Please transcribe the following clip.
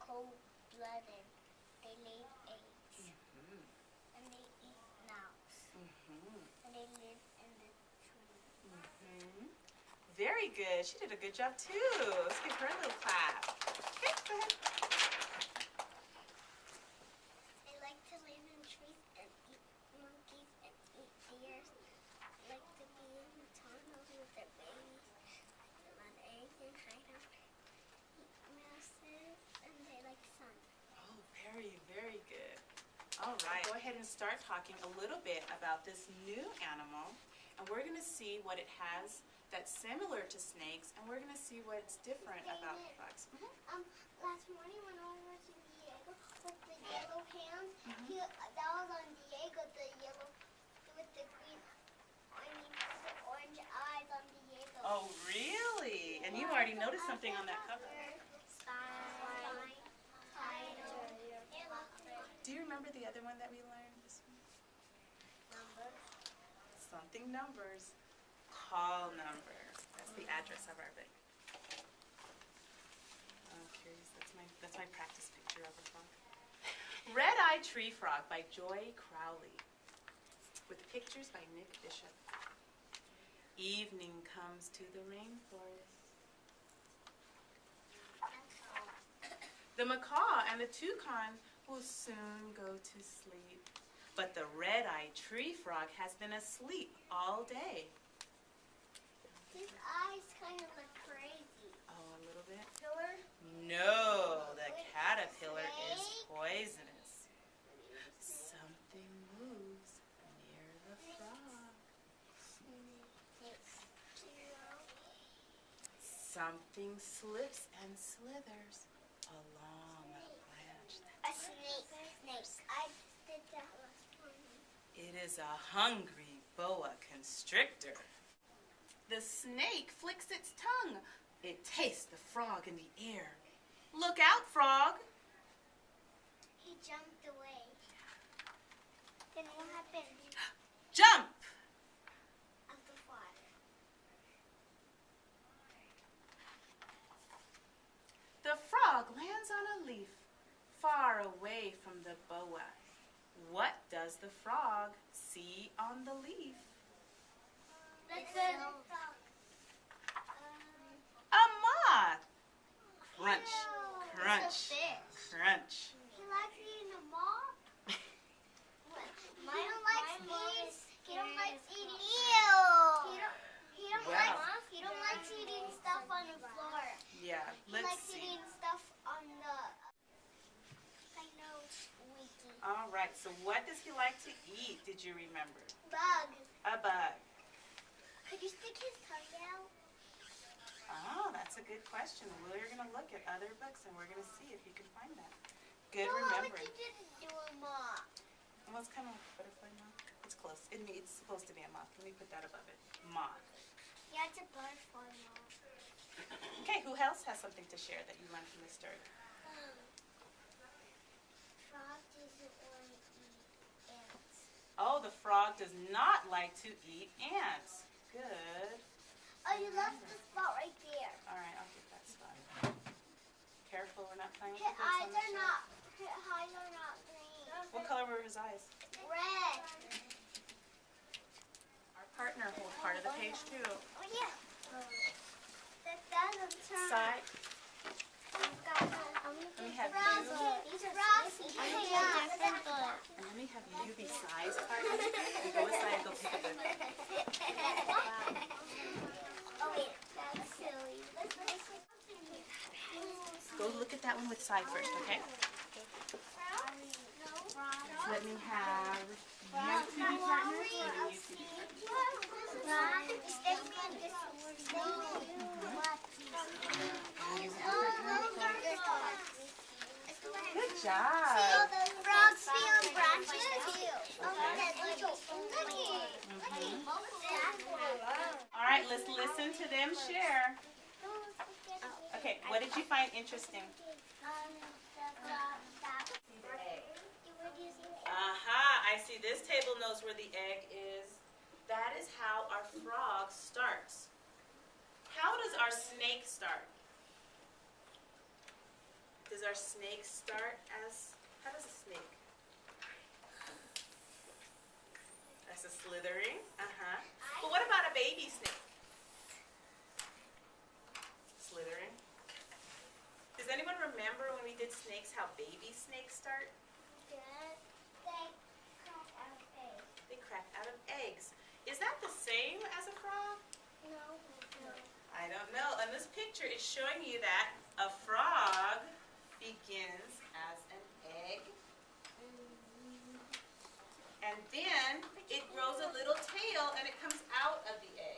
cold-blooded. They lay eggs. And they eat nuts. And they live in the tree. Very good. She did a good job too. Let's give her a little clap. Okay, go ahead. They like to live in trees and eat monkeys and eat deers. They like to be in the tunnels with their babies. They like to lay eggs and hide them. Eat mouses and they like sun. Oh, very, very good. All right. Go ahead and start talking a little bit about this new animal. And we're going to see what it has that's similar to snakes, and we're going to see what's different about frogs. Last morning when I was in Diego with the yellow hands, that was on Diego, the yellow with the green, the orange eyes on Diego. Oh, really? And you already noticed something on that cover. Do you remember the other one that we learned this week? Numbers. Something numbers. Call number. That's the address of our book. Oh, curious. That's my practice picture of a frog. Red-Eyed Tree Frog by Joy Crowley, with pictures by Nick Bishop. Evening comes to the rainforest. The macaw and the toucan will soon go to sleep, but the red-eyed tree frog has been asleep all day. His eyes kind of look crazy. Oh, a little bit? Killer? No, the caterpillar is poisonous. Something moves near the frog. Something slips and slithers along a branch. A snake. I did that last morning. It is a hungry boa constrictor. The snake flicks its tongue. It tastes the frog in the air. Look out, frog! He jumped away. Then what happened? Jump! Of the water. The frog lands on a leaf far away from the boa. What does the frog see on the leaf? A moth. Crunch, crunch, crunch. He likes eating a moth? He don't like eating. He don't like eating stuff on the floor. Yeah, He let's likes see. eating stuff on the. I know, Wiki. All right, so what does he like to eat? Did you remember? Bug. A bug. Could you stick his tongue out? Oh, that's a good question. We're going to look at other books and we're going to see if you can find that. Good No, remembering. but you didn't do a moth. Well, it's kind of like a butterfly moth. It's close. It's supposed to be a moth. Let me put that above it. Moth. Yeah, it's a butterfly moth. Okay, who else has something to share that you learned from this story? Frog doesn't want to eat ants. Oh, the frog does not like to eat ants. Good. Oh, you left the spot right there. All right, I'll get that spot. Careful, we're not playing with His the books on eyes the are shelf. not green. What color were his eyes? Red. Our partner holds part of the page too. Oh, yeah. That doesn't turn. Side. Let me have Frosty. you. It's Frosty. And let me have you be size partner. And go aside and go pick a book. Oh, wait. That's silly. Go look at that one with side first, okay? Let me have you two be partners. And you two be Good job. Frogs be on branches too. All right, let's listen to them share. Okay, what did you find interesting? Aha, I see this table knows where the egg is. That is how our frog starts. How does our snake start? Does our snake start as, how does a snake? As a slithering, But what about a baby snake? Slithering. Does anyone remember when we did snakes, how baby snakes start? Good. They crack out of eggs. They crack out of eggs. Is that the same as a frog? No. I don't know. On this picture, it's showing you that a frog begins as an egg, and then it grows a little tail and it comes out of the egg.